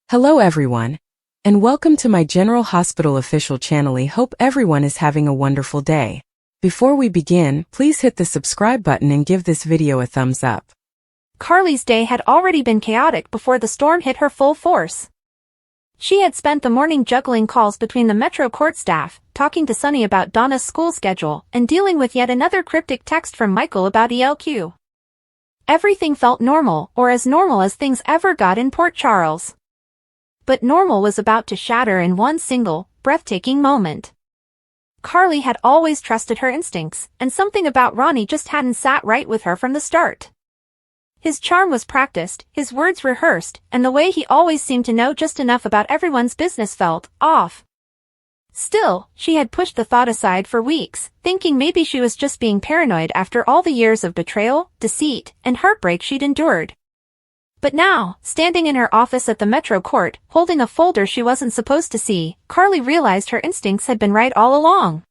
Hello everyone, and welcome to my General Hospital official channel. I hope everyone is having a wonderful day. Before we begin, please hit the subscribe button and give this video a thumbs up. Carly's day had already been chaotic before the storm hit her full force. She had spent the morning juggling calls between the Metro court staff, talking to Sunny about Donna's school schedule, and dealing with yet another cryptic text from Michael about ELQ. Everything felt normal, or as normal as things ever got in Port Charles. But normal was about to shatter in one single, breathtaking moment. Carly had always trusted her instincts, and something about Ronnie just hadn't sat right with her from the start. His charm was practiced, his words rehearsed, and the way he always seemed to know just enough about everyone's business felt off. Still, she had pushed the thought aside for weeks, thinking maybe she was just being paranoid after all the years of betrayal, deceit, and heartbreak she'd endured. But now, standing in her office at the Metro Court, holding a folder she wasn't supposed to see, Carly realized her instincts had been right all along.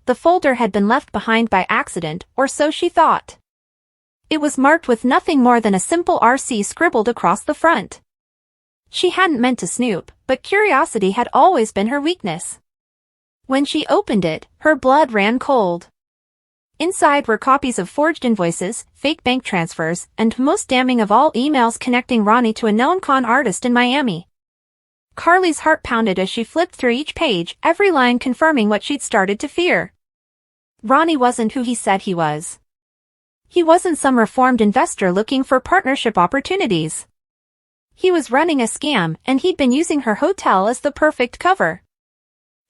The folder had been left behind by accident, or so she thought. It was marked with nothing more than a simple RC scribbled across the front. She hadn't meant to snoop, but curiosity had always been her weakness. When she opened it, her blood ran cold. Inside were copies of forged invoices, fake bank transfers, and most damning of all, emails connecting Ronnie to a known con artist in Miami. Carly's heart pounded as she flipped through each page, every line confirming what she'd started to fear. Ronnie wasn't who he said he was. He wasn't some reformed investor looking for partnership opportunities. He was running a scam, and he'd been using her hotel as the perfect cover.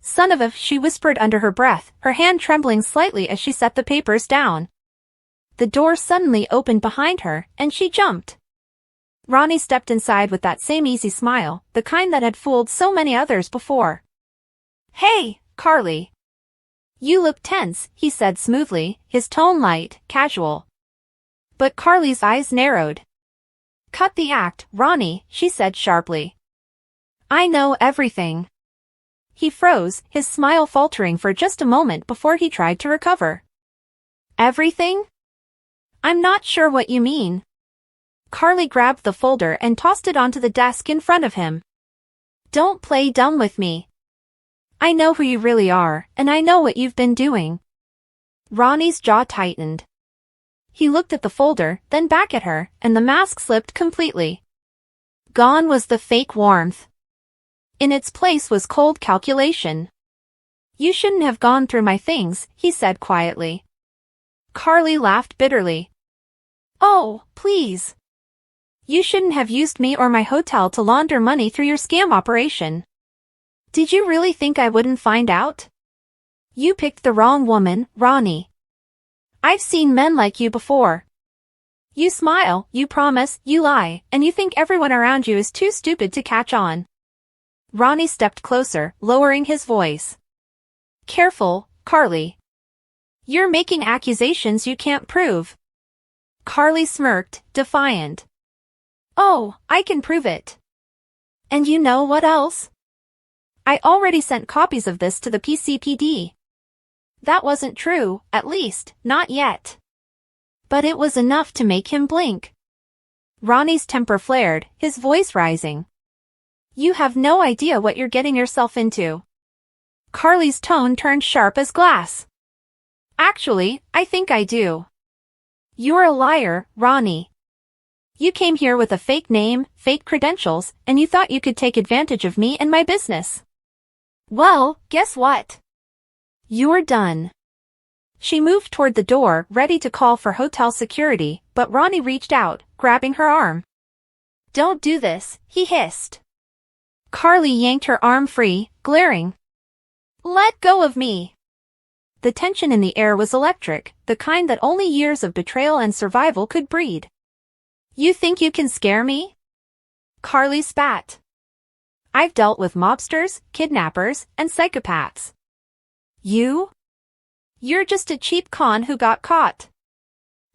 "Son of a," she whispered under her breath, her hand trembling slightly as she set the papers down. The door suddenly opened behind her, and she jumped. Ronnie stepped inside with that same easy smile, the kind that had fooled so many others before. "Hey, Carly. You look tense," he said smoothly, his tone light, casual. But Carly's eyes narrowed. "Cut the act, Ronnie," she said sharply. "I know everything." He froze, his smile faltering for just a moment before he tried to recover. "Everything? I'm not sure what you mean." Carly grabbed the folder and tossed it onto the desk in front of him. "Don't play dumb with me. I know who you really are, and I know what you've been doing." Ronnie's jaw tightened. He looked at the folder, then back at her, and the mask slipped completely. Gone was the fake warmth. In its place was cold calculation. "You shouldn't have gone through my things," he said quietly. Carly laughed bitterly. "Oh, please. You shouldn't have used me or my hotel to launder money through your scam operation. Did you really think I wouldn't find out? You picked the wrong woman, Ronnie. I've seen men like you before. You smile, you promise, you lie, and you think everyone around you is too stupid to catch on." Ronnie stepped closer, lowering his voice. "Careful, Carly. You're making accusations you can't prove." Carly smirked, defiant. "Oh, I can prove it. And you know what else? I already sent copies of this to the PCPD. That wasn't true, at least, not yet. But it was enough to make him blink." Ronnie's temper flared, his voice rising. "You have no idea what you're getting yourself into." Carly's tone turned sharp as glass. "Actually, I think I do. You're a liar, Ronnie. You came here with a fake name, fake credentials, and you thought you could take advantage of me and my business. Well, guess what? You're done." She moved toward the door, ready to call for hotel security, but Ronnie reached out, grabbing her arm. "Don't do this," he hissed. Carly yanked her arm free, glaring. "Let go of me." The tension in the air was electric, the kind that only years of betrayal and survival could breed. "You think you can scare me?" Carly spat. "I've dealt with mobsters, kidnappers, and psychopaths. You're just a cheap con who got caught."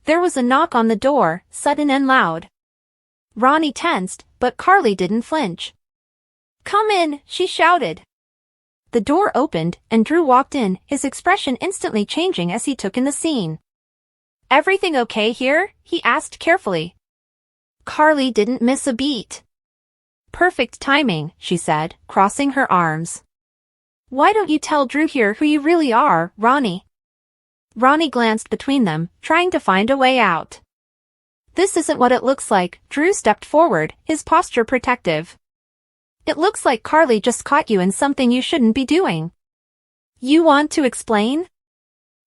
There was a knock on the door, sudden and loud. Ronnie tensed, but Carly didn't flinch. "Come in," she shouted. The door opened, and Drew walked in, his expression instantly changing as he took in the scene. "Everything okay here?" he asked carefully. Carly didn't miss a beat. Perfect timing, she said, crossing her arms. Why don't you tell Drew here who you really are, Ronnie? Ronnie glanced between them, trying to find a way out. This isn't what it looks like. Drew stepped forward, his posture protective. It looks like Carly just caught you in something you shouldn't be doing. You want to explain?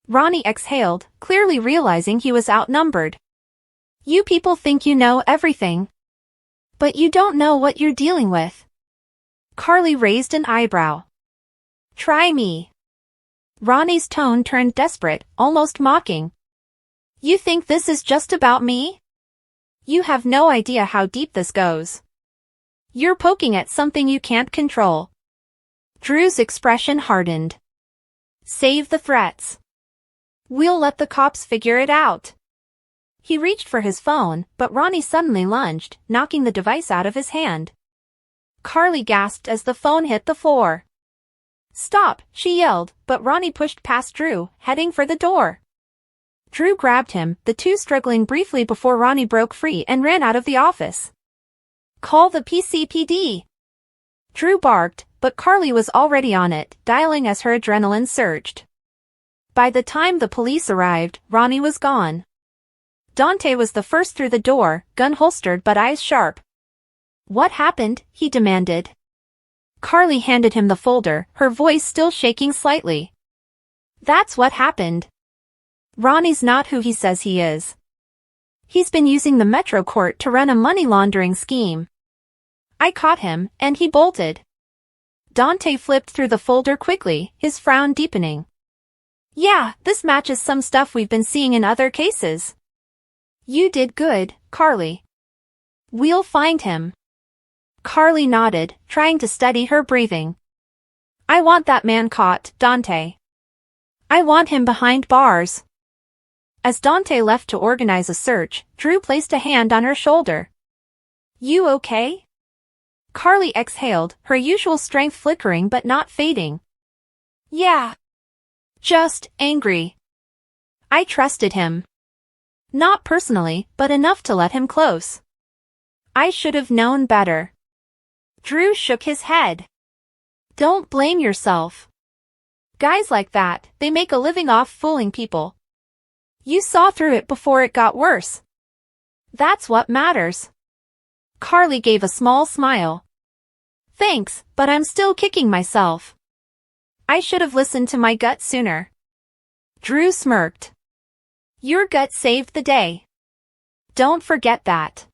Ronnie exhaled, clearly realizing he was outnumbered. You people think you know everything. But you don't know what you're dealing with. Carly raised an eyebrow. Try me. Ronnie's tone turned desperate, almost mocking. You think this is just about me? You have no idea how deep this goes. You're poking at something you can't control. Drew's expression hardened. Save the threats. We'll let the cops figure it out. He reached for his phone, but Ronnie suddenly lunged, knocking the device out of his hand. Carly gasped as the phone hit the floor. Stop, she yelled, but Ronnie pushed past Drew, heading for the door. Drew grabbed him, the two struggling briefly before Ronnie broke free and ran out of the office. Call the PCPD. Drew barked, but Carly was already on it, dialing as her adrenaline surged. By the time the police arrived, Ronnie was gone. Dante was the first through the door, gun holstered but eyes sharp. What happened? He demanded. Carly handed him the folder, her voice still shaking slightly. That's what happened. Ronnie's not who he says he is. He's been using the Metro Court to run a money laundering scheme. I caught him, and he bolted. Dante flipped through the folder quickly, his frown deepening. Yeah, this matches some stuff we've been seeing in other cases. You did good, Carly. We'll find him. Carly nodded, trying to steady her breathing. I want that man caught, Dante. I want him behind bars. As Dante left to organize a search, Drew placed a hand on her shoulder. You okay? Carly exhaled, her usual strength flickering but not fading. Yeah. Just angry. I trusted him. Not personally, but enough to let him close. I should have known better. Drew shook his head. Don't blame yourself. Guys like that, they make a living off fooling people. You saw through it before it got worse. That's what matters. Carly gave a small smile. Thanks, but I'm still kicking myself. I should have listened to my gut sooner. Drew smirked. Your gut saved the day. Don't forget that.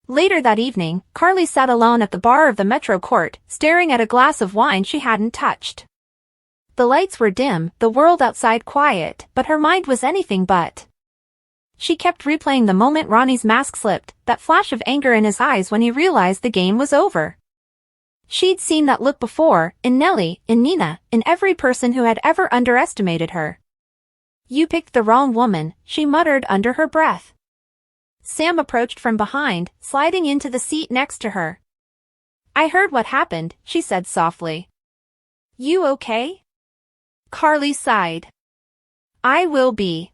Later that evening, Carly sat alone at the bar of the Metro Court, staring at a glass of wine she hadn't touched. The lights were dim, the world outside quiet, but her mind was anything but. She kept replaying the moment Ronnie's mask slipped, that flash of anger in his eyes when he realized the game was over. She'd seen that look before, in Nellie, in Nina, in every person who had ever underestimated her. You picked the wrong woman, she muttered under her breath. Sam approached from behind, sliding into the seat next to her. I heard what happened, she said softly. You okay? Carly sighed. I will be.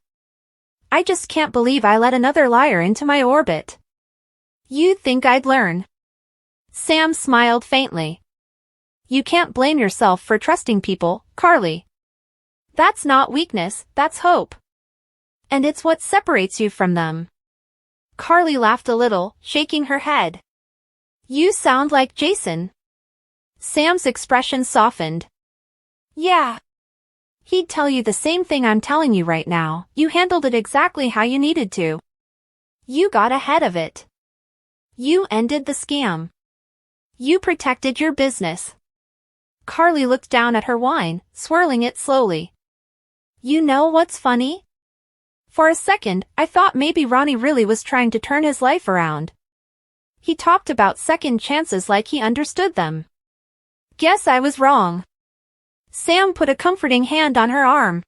I just can't believe I let another liar into my orbit. You'd think I'd learn. Sam smiled faintly. You can't blame yourself for trusting people, Carly. That's not weakness, that's hope. And it's what separates you from them. Carly laughed a little, shaking her head. You sound like Jason. Sam's expression softened. Yeah. He'd tell you the same thing I'm telling you right now. You handled it exactly how you needed to. You got ahead of it. You ended the scam. You protected your business. Carly looked down at her wine, swirling it slowly. You know what's funny? For a second, I thought maybe Ronnie really was trying to turn his life around. He talked about second chances like he understood them. Guess I was wrong. Sam put a comforting hand on her arm.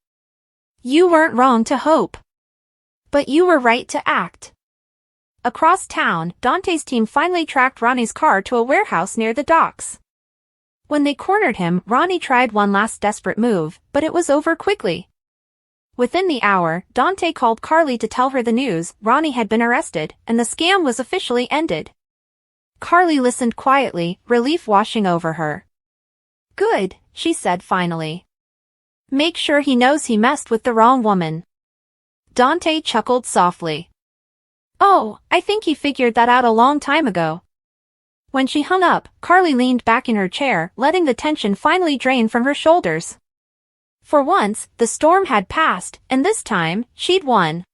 You weren't wrong to hope. But you were right to act. Across town, Dante's team finally tracked Ronnie's car to a warehouse near the docks. When they cornered him, Ronnie tried one last desperate move, but it was over quickly. Within the hour, Dante called Carly to tell her the news. Ronnie had been arrested, and the scam was officially ended. Carly listened quietly, relief washing over her. Good, she said finally. Make sure he knows he messed with the wrong woman. Dante chuckled softly. Oh, I think he figured that out a long time ago. When she hung up, Carly leaned back in her chair, letting the tension finally drain from her shoulders. For once, the storm had passed, and this time, she'd won.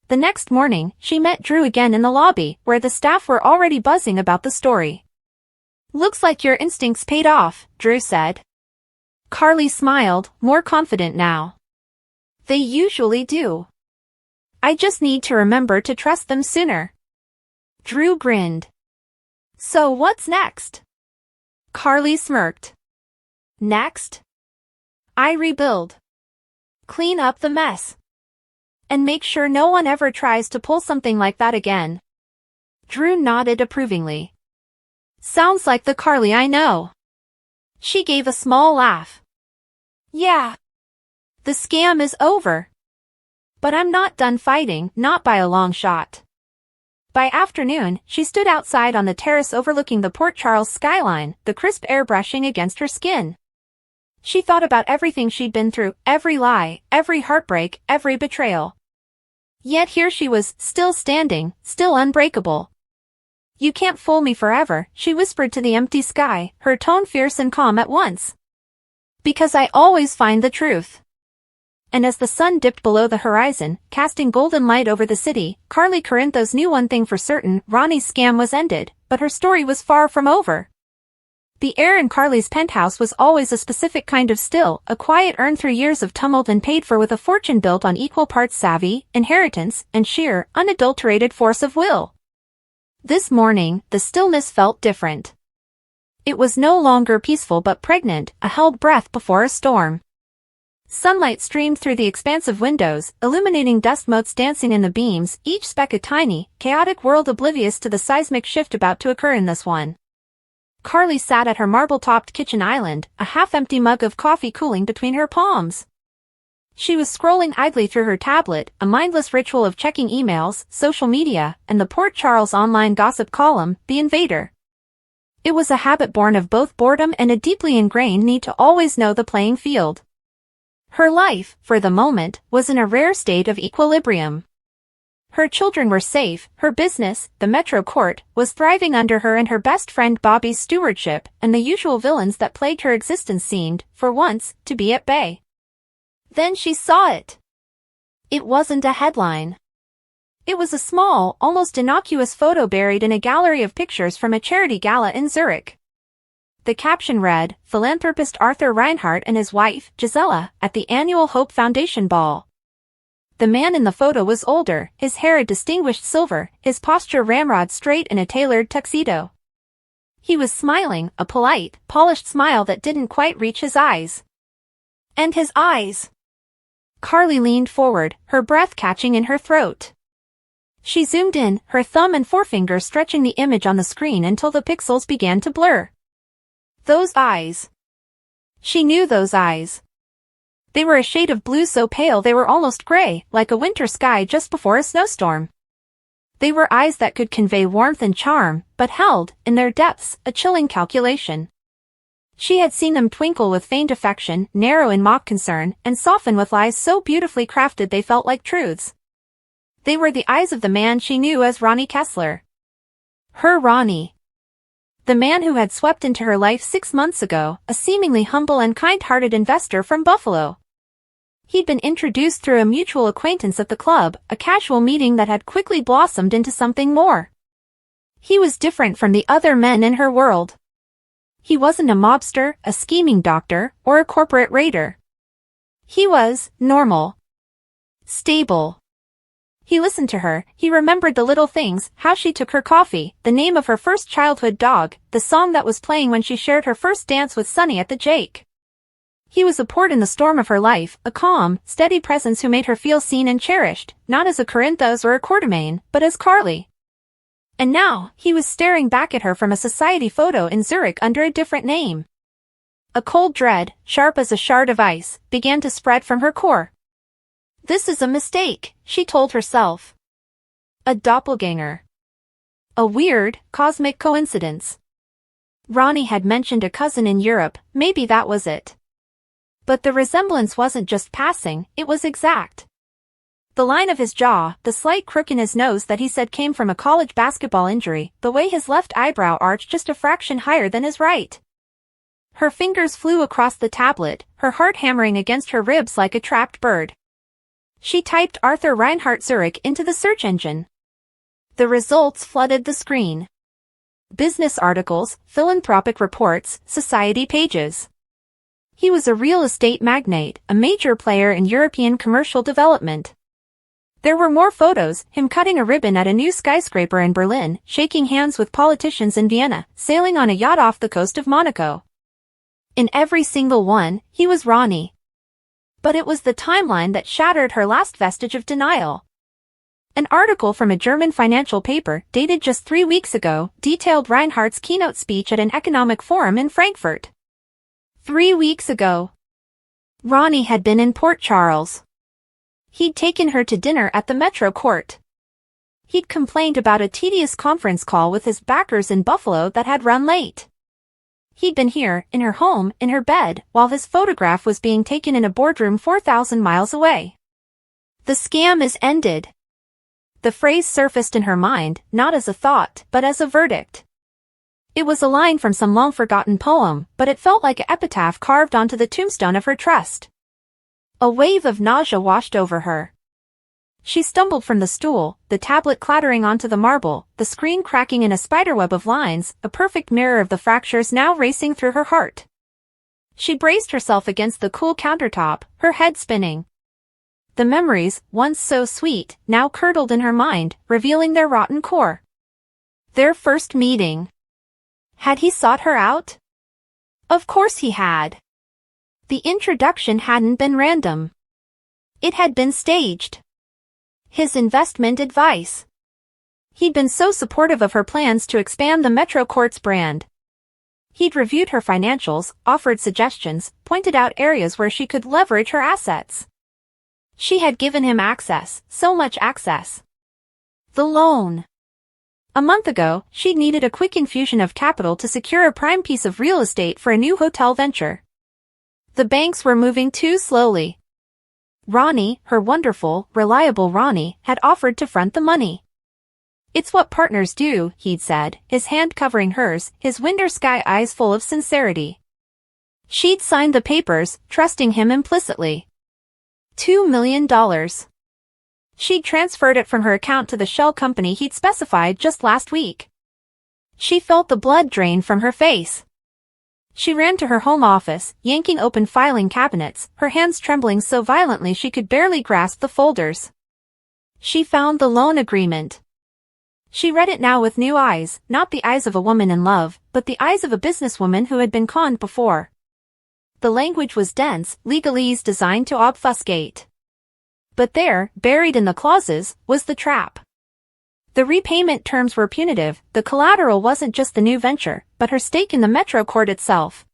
The next morning, she met Drew again in the lobby, where the staff were already buzzing about the story. Looks like your instincts paid off, Drew said. Carly smiled, more confident now. They usually do. I just need to remember to trust them sooner. Drew grinned. So what's next? Carly smirked. Next? I rebuild. Clean up the mess. And make sure no one ever tries to pull something like that again. Drew nodded approvingly. Sounds like the Carly I know. She gave a small laugh. Yeah. The scam is over. But I'm not done fighting, not by a long shot. By afternoon, she stood outside on the terrace overlooking the Port Charles skyline, the crisp air brushing against her skin. She thought about everything she'd been through, every lie, every heartbreak, every betrayal. Yet here she was, still standing, still unbreakable. You can't fool me forever, she whispered to the empty sky, her tone fierce and calm at once. Because I always find the truth. And as the sun dipped below the horizon, casting golden light over the city, Carly Corinthos knew one thing for certain: Ronnie's scam was ended, but her story was far from over. The air in Carly's penthouse was always a specific kind of still, a quiet earned through years of tumult and paid for with a fortune built on equal parts savvy, inheritance, and sheer, unadulterated force of will. This morning, the stillness felt different. It was no longer peaceful but pregnant, a held breath before a storm. Sunlight streamed through the expansive windows, illuminating dust motes dancing in the beams, each speck a tiny, chaotic world oblivious to the seismic shift about to occur in this one. Carly sat at her marble-topped kitchen island, a half-empty mug of coffee cooling between her palms. She was scrolling idly through her tablet, a mindless ritual of checking emails, social media, and the Port Charles online gossip column, The Invader. It was a habit born of both boredom and a deeply ingrained need to always know the playing field. Her life, for the moment, was in a rare state of equilibrium. Her children were safe, her business, the Metro Court, was thriving under her and her best friend Bobby's stewardship, and the usual villains that plagued her existence seemed, for once, to be at bay. Then she saw it. It wasn't a headline. It was a small, almost innocuous photo buried in a gallery of pictures from a charity gala in Zurich. The caption read, "Philanthropist Arthur Reinhardt and his wife, Gisela, at the annual Hope Foundation ball." The man in the photo was older, his hair a distinguished silver, his posture ramrod straight in a tailored tuxedo. He was smiling, a polite, polished smile that didn't quite reach his eyes. And his eyes. Carly leaned forward, her breath catching in her throat. She zoomed in, her thumb and forefinger stretching the image on the screen until the pixels began to blur. Those eyes. She knew those eyes. They were a shade of blue so pale they were almost gray, like a winter sky just before a snowstorm. They were eyes that could convey warmth and charm, but held, in their depths, a chilling calculation. She had seen them twinkle with faint affection, narrow in mock concern, and soften with lies so beautifully crafted they felt like truths. They were the eyes of the man she knew as Ronnie Kessler. Her Ronnie. The man who had swept into her life 6 months ago, a seemingly humble and kind-hearted investor from Buffalo. He'd been introduced through a mutual acquaintance at the club, a casual meeting that had quickly blossomed into something more. He was different from the other men in her world. He wasn't a mobster, a scheming doctor, or a corporate raider. He was normal. Stable. He listened to her, he remembered the little things, how she took her coffee, the name of her first childhood dog, the song that was playing when she shared her first dance with Sonny at the Jake. He was a port in the storm of her life, a calm, steady presence who made her feel seen and cherished, not as a Corinthos or a Quartermain, but as Carly. And now, he was staring back at her from a society photo in Zurich under a different name. A cold dread, sharp as a shard of ice, began to spread from her core. This is a mistake, she told herself. A doppelganger. A weird, cosmic coincidence. Ronnie had mentioned a cousin in Europe, maybe that was it. But the resemblance wasn't just passing, it was exact. The line of his jaw, the slight crook in his nose that he said came from a college basketball injury, the way his left eyebrow arched just a fraction higher than his right. Her fingers flew across the tablet, her heart hammering against her ribs like a trapped bird. She typed Arthur Reinhardt Zurich into the search engine. The results flooded the screen. Business articles, philanthropic reports, society pages. He was a real estate magnate, a major player in European commercial development. There were more photos, him cutting a ribbon at a new skyscraper in Berlin, shaking hands with politicians in Vienna, sailing on a yacht off the coast of Monaco. In every single one, he was Ronnie. But it was the timeline that shattered her last vestige of denial. An article from a German financial paper, dated just 3 weeks ago, detailed Reinhardt's keynote speech at an economic forum in Frankfurt. 3 weeks ago. Ronnie had been in Port Charles. He'd taken her to dinner at the Metro Court. He'd complained about a tedious conference call with his backers in Buffalo that had run late. He'd been here, in her home, in her bed, while his photograph was being taken in a boardroom 4,000 miles away. The scam is ended. The phrase surfaced in her mind, not as a thought, but as a verdict. It was a line from some long-forgotten poem, but it felt like an epitaph carved onto the tombstone of her trust. A wave of nausea washed over her. She stumbled from the stool, the tablet clattering onto the marble, the screen cracking in a spiderweb of lines, a perfect mirror of the fractures now racing through her heart. She braced herself against the cool countertop, her head spinning. The memories, once so sweet, now curdled in her mind, revealing their rotten core. Their first meeting. Had he sought her out? Of course he had. The introduction hadn't been random. It had been staged. His investment advice. He'd been so supportive of her plans to expand the Metro Courts brand. He'd reviewed her financials, offered suggestions, pointed out areas where she could leverage her assets. She had given him access, so much access. The loan. A month ago, she'd needed a quick infusion of capital to secure a prime piece of real estate for a new hotel venture. The banks were moving too slowly. Ronnie, her wonderful, reliable Ronnie, had offered to front the money. It's what partners do, he'd said, his hand covering hers, his winter sky eyes full of sincerity. She'd signed the papers, trusting him implicitly. $2 million. She'd transferred it from her account to the shell company he'd specified just last week. She felt the blood drain from her face. She ran to her home office, yanking open filing cabinets, her hands trembling so violently she could barely grasp the folders. She found the loan agreement. She read it now with new eyes, not the eyes of a woman in love, but the eyes of a businesswoman who had been conned before. The language was dense, legalese designed to obfuscate. But there, buried in the clauses, was the trap. The repayment terms were punitive, the collateral wasn't just the new venture, but her stake in the Metro Court itself.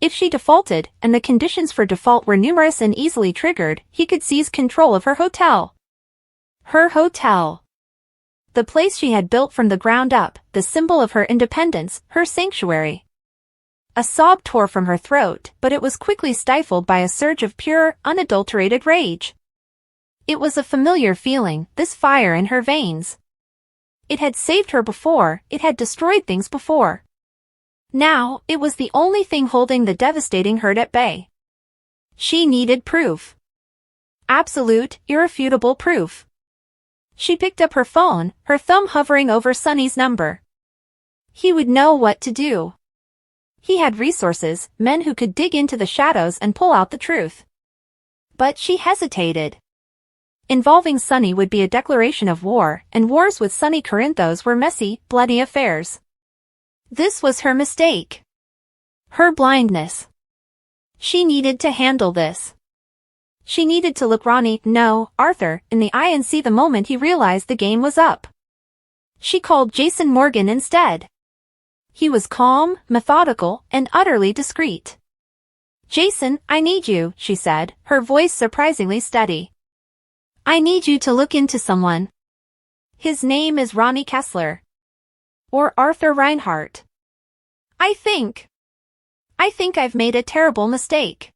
If she defaulted, and the conditions for default were numerous and easily triggered, he could seize control of her hotel. Her hotel. The place she had built from the ground up, the symbol of her independence, her sanctuary. A sob tore from her throat, but it was quickly stifled by a surge of pure, unadulterated rage. It was a familiar feeling, this fire in her veins. It had saved her before, it had destroyed things before. Now, it was the only thing holding the devastating hurt at bay. She needed proof. Absolute, irrefutable proof. She picked up her phone, her thumb hovering over Sonny's number. He would know what to do. He had resources, men who could dig into the shadows and pull out the truth. But she hesitated. Involving Sonny would be a declaration of war, and wars with Sonny Corinthos were messy, bloody affairs. This was her mistake. Her blindness. She needed to handle this. She needed to look Ronnie, no, Arthur, in the eye and see the moment he realized the game was up. She called Jason Morgan instead. He was calm, methodical, and utterly discreet. Jason, I need you, she said, her voice surprisingly steady. I need you to look into someone. His name is Ronnie Kessler. Or Arthur Reinhardt. I think I've made a terrible mistake.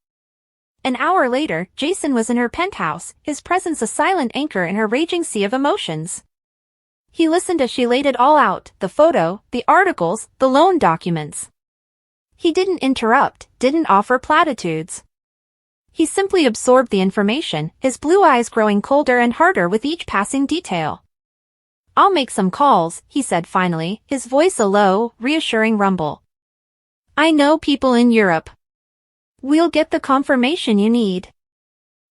An hour later, Jason was in her penthouse, his presence a silent anchor in her raging sea of emotions. He listened as she laid it all out, the photo, the articles, the loan documents. He didn't interrupt, didn't offer platitudes. He simply absorbed the information, his blue eyes growing colder and harder with each passing detail. I'll make some calls, he said finally, his voice a low, reassuring rumble. I know people in Europe. We'll get the confirmation you need.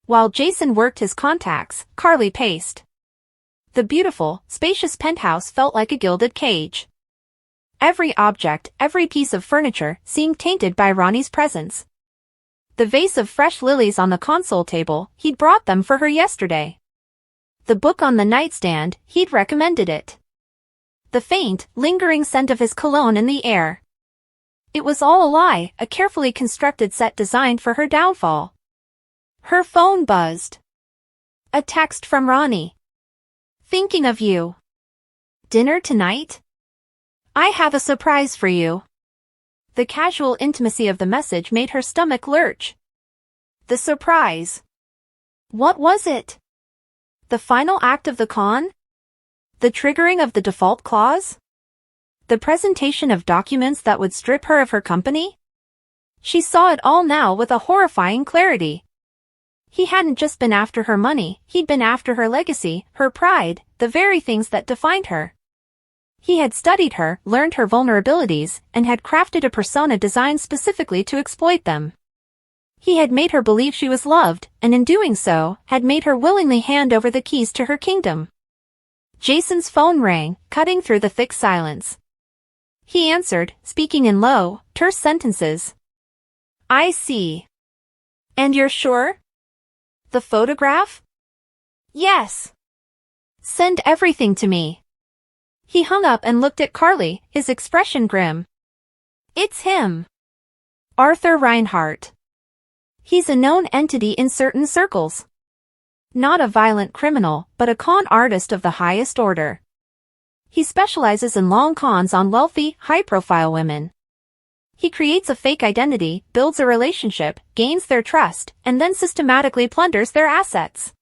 While Jason worked his contacts, Carly paced. The beautiful, spacious penthouse felt like a gilded cage. Every object, every piece of furniture seemed tainted by Ronnie's presence. The vase of fresh lilies on the console table, he'd brought them for her yesterday. The book on the nightstand, he'd recommended it. The faint, lingering scent of his cologne in the air. It was all a lie, a carefully constructed set designed for her downfall. Her phone buzzed. A text from Ronnie. Thinking of you. Dinner tonight? I have a surprise for you. The casual intimacy of the message made her stomach lurch. The surprise. What was it? The final act of the con? The triggering of the default clause? The presentation of documents that would strip her of her company? She saw it all now with a horrifying clarity. He hadn't just been after her money, he'd been after her legacy, her pride, the very things that defined her. He had studied her, learned her vulnerabilities, and had crafted a persona designed specifically to exploit them. He had made her believe she was loved, and in doing so, had made her willingly hand over the keys to her kingdom. Jason's phone rang, cutting through the thick silence. He answered, speaking in low, terse sentences. I see. And you're sure? The photograph? Yes. Send everything to me. He hung up and looked at Carly, his expression grim. It's him. Arthur Reinhardt. He's a known entity in certain circles. Not a violent criminal, but a con artist of the highest order. He specializes in long cons on wealthy, high-profile women. He creates a fake identity, builds a relationship, gains their trust, and then systematically plunders their assets.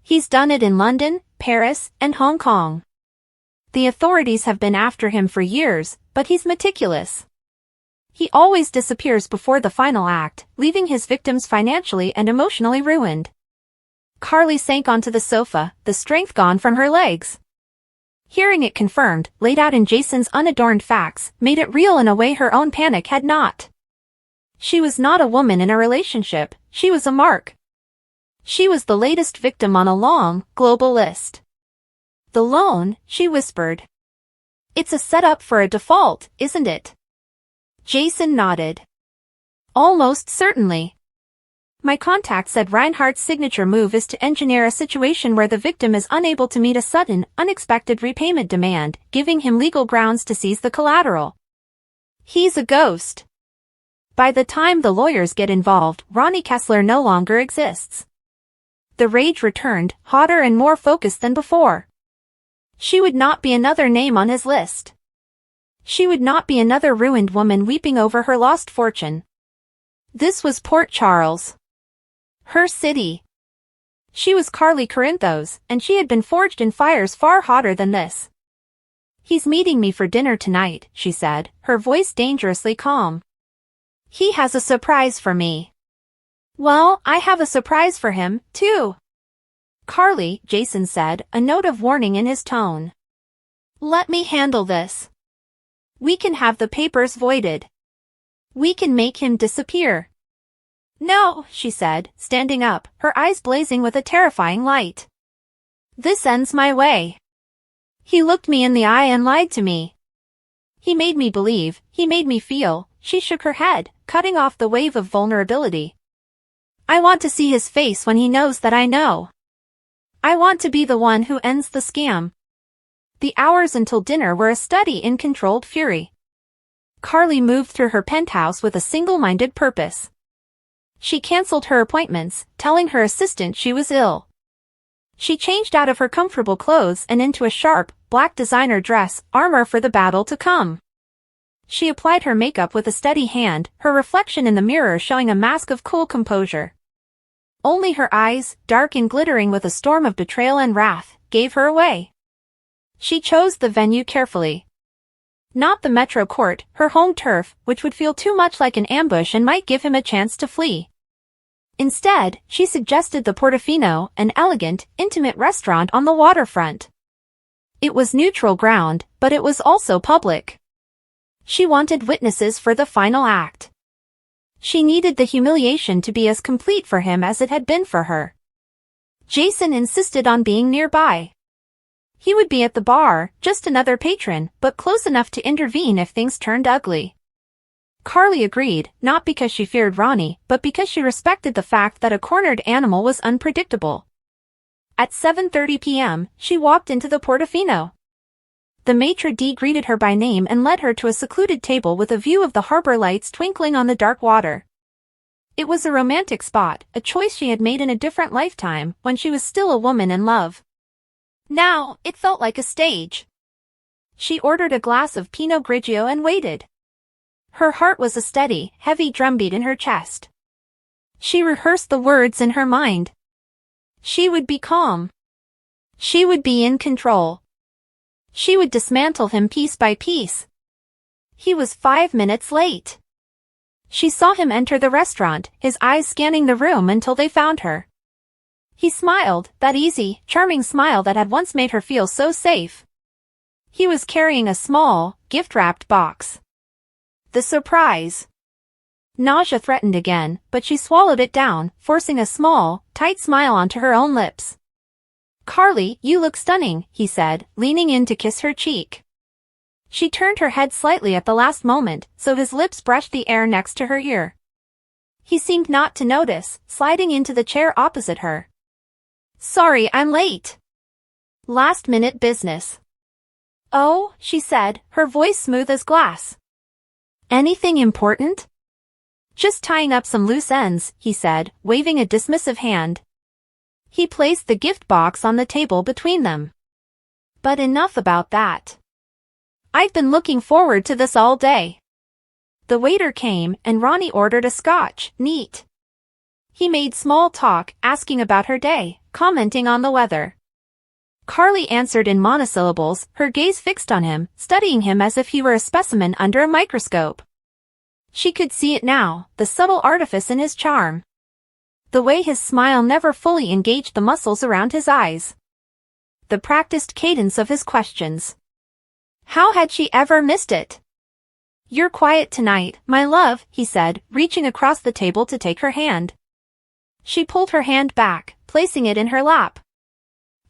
He's done it in London, Paris, and Hong Kong. The authorities have been after him for years, but he's meticulous. He always disappears before the final act, leaving his victims financially and emotionally ruined. Carly sank onto the sofa, the strength gone from her legs. Hearing it confirmed, laid out in Jason's unadorned facts, made it real in a way her own panic had not. She was not a woman in a relationship, she was a mark. She was the latest victim on a long, global list. The loan, she whispered. It's a setup for a default, isn't it? Jason nodded. Almost certainly. My contact said Reinhardt's signature move is to engineer a situation where the victim is unable to meet a sudden, unexpected repayment demand, giving him legal grounds to seize the collateral. He's a ghost. By the time the lawyers get involved, Ronnie Kessler no longer exists. The rage returned, hotter and more focused than before. She would not be another name on his list. She would not be another ruined woman weeping over her lost fortune. This was Port Charles. Her city. She was Carly Corinthos, and she had been forged in fires far hotter than this. He's meeting me for dinner tonight, she said, her voice dangerously calm. He has a surprise for me. Well, I have a surprise for him, too. Carly, Jason said, a note of warning in his tone. Let me handle this. We can have the papers voided. We can make him disappear. No, she said, standing up, her eyes blazing with a terrifying light. This ends my way. He looked me in the eye and lied to me. He made me believe, he made me feel. She shook her head, cutting off the wave of vulnerability. I want to see his face when he knows that I know. I want to be the one who ends the scam. The hours until dinner were a study in controlled fury. Carly moved through her penthouse with a single-minded purpose. She canceled her appointments, telling her assistant she was ill. She changed out of her comfortable clothes and into a sharp, black designer dress, armor for the battle to come. She applied her makeup with a steady hand, her reflection in the mirror showing a mask of cool composure. Only her eyes, dark and glittering with a storm of betrayal and wrath, gave her away. She chose the venue carefully. Not the Metro Court, her home turf, which would feel too much like an ambush and might give him a chance to flee. Instead, she suggested the Portofino, an elegant, intimate restaurant on the waterfront. It was neutral ground, but it was also public. She wanted witnesses for the final act. She needed the humiliation to be as complete for him as it had been for her. Jason insisted on being nearby. He would be at the bar, just another patron, but close enough to intervene if things turned ugly. Carly agreed, not because she feared Ronnie, but because she respected the fact that a cornered animal was unpredictable. At 7:30 p.m., she walked into the Portofino. The maitre d' greeted her by name and led her to a secluded table with a view of the harbor lights twinkling on the dark water. It was a romantic spot, a choice she had made in a different lifetime, when she was still a woman in love. Now, it felt like a stage. She ordered a glass of Pinot Grigio and waited. Her heart was a steady, heavy drumbeat in her chest. She rehearsed the words in her mind. She would be calm. She would be in control. She would dismantle him piece by piece. He was 5 minutes late. She saw him enter the restaurant, his eyes scanning the room until they found her. He smiled, that easy, charming smile that had once made her feel so safe. He was carrying a small, gift-wrapped box. The surprise. Nausea threatened again, but she swallowed it down, forcing a small, tight smile onto her own lips. "Carly, you look stunning," he said, leaning in to kiss her cheek. She turned her head slightly at the last moment, so his lips brushed the air next to her ear. He seemed not to notice, sliding into the chair opposite her. "Sorry I'm late. Last-minute business." "Oh," she said, her voice smooth as glass. "Anything important?" "Just tying up some loose ends," he said, waving a dismissive hand. He placed the gift box on the table between them. "But enough about that. I've been looking forward to this all day." The waiter came, and Ronnie ordered a scotch, neat. He made small talk, asking about her day, commenting on the weather. Carly answered in monosyllables, her gaze fixed on him, studying him as if he were a specimen under a microscope. She could see it now, the subtle artifice in his charm. The way his smile never fully engaged the muscles around his eyes. The practiced cadence of his questions. How had she ever missed it? "You're quiet tonight, my love," he said, reaching across the table to take her hand. She pulled her hand back, placing it in her lap.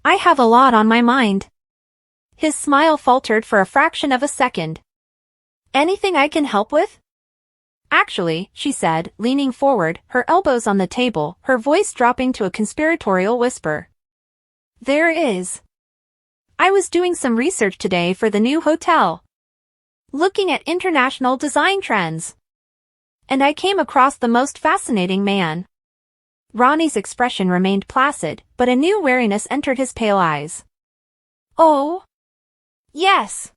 "I have a lot on my mind." His smile faltered for a fraction of a second. "Anything I can help with?" "Actually," she said, leaning forward, her elbows on the table, her voice dropping to a conspiratorial whisper. "There is. I was doing some research today for the new hotel. Looking at international design trends. And I came across the most fascinating man." Ronnie's expression remained placid, but a new wariness entered his pale eyes. "Oh? Yes.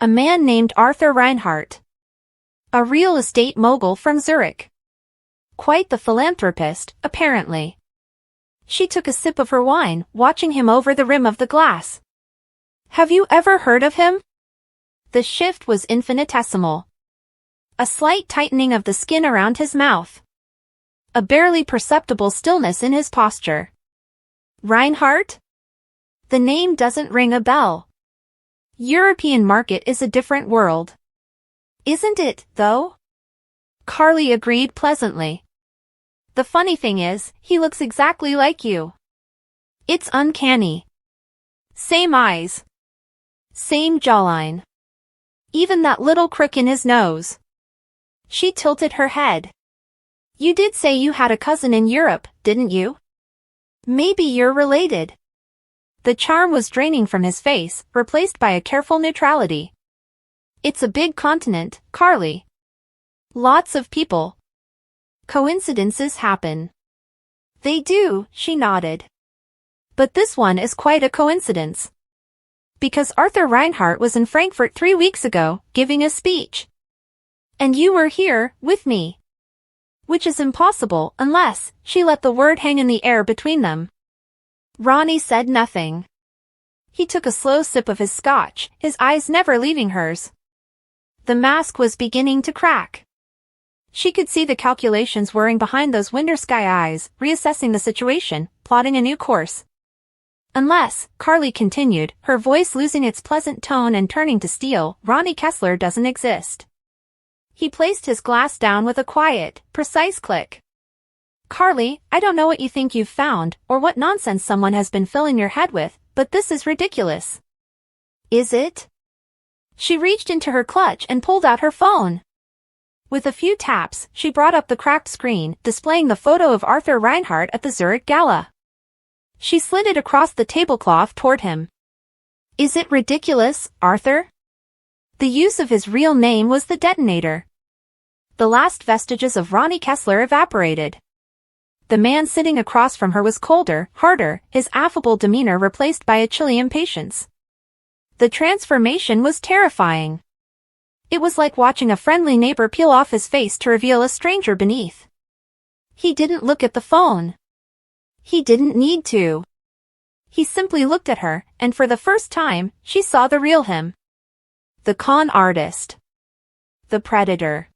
A man named Arthur Reinhardt. A real estate mogul from Zurich. Quite the philanthropist, apparently." She took a sip of her wine, watching him over the rim of the glass. "Have you ever heard of him?" The shift was infinitesimal. A slight tightening of the skin around his mouth. A barely perceptible stillness in his posture. "Reinhardt? The name doesn't ring a bell. European market is a different world." "Isn't it, though?" Carly agreed pleasantly. "The funny thing is, he looks exactly like you. It's uncanny. Same eyes. Same jawline. Even that little crook in his nose." She tilted her head. "You did say you had a cousin in Europe, didn't you? Maybe you're related." The charm was draining from his face, replaced by a careful neutrality. "It's a big continent, Carly. Lots of people. Coincidences happen." "They do," she nodded. But this one is quite a coincidence. Because Arthur Reinhardt was in Frankfurt 3 weeks ago, giving a speech. And you were here, with me. Which is impossible unless she let the word hang in the air between them. Ronnie said nothing. He took a slow sip of his scotch, his eyes never leaving hers. The mask was beginning to crack. She could see the calculations whirring behind those winter sky eyes, reassessing the situation, plotting a new course. Unless, Carly continued, her voice losing its pleasant tone and turning to steel, Ronnie Kessler doesn't exist. He placed his glass down with a quiet, precise click. Carly, I don't know what you think you've found, or what nonsense someone has been filling your head with, but this is ridiculous. Is it? She reached into her clutch and pulled out her phone. With a few taps, she brought up the cracked screen, displaying the photo of Arthur Reinhardt at the Zurich Gala. She slid it across the tablecloth toward him. Is it ridiculous, Arthur? The use of his real name was the detonator. The last vestiges of Ronnie Kessler evaporated. The man sitting across from her was colder, harder, his affable demeanor replaced by a chilly impatience. The transformation was terrifying. It was like watching a friendly neighbor peel off his face to reveal a stranger beneath. He didn't look at the phone. He didn't need to. He simply looked at her, and for the first time, she saw the real him. The con artist. The predator.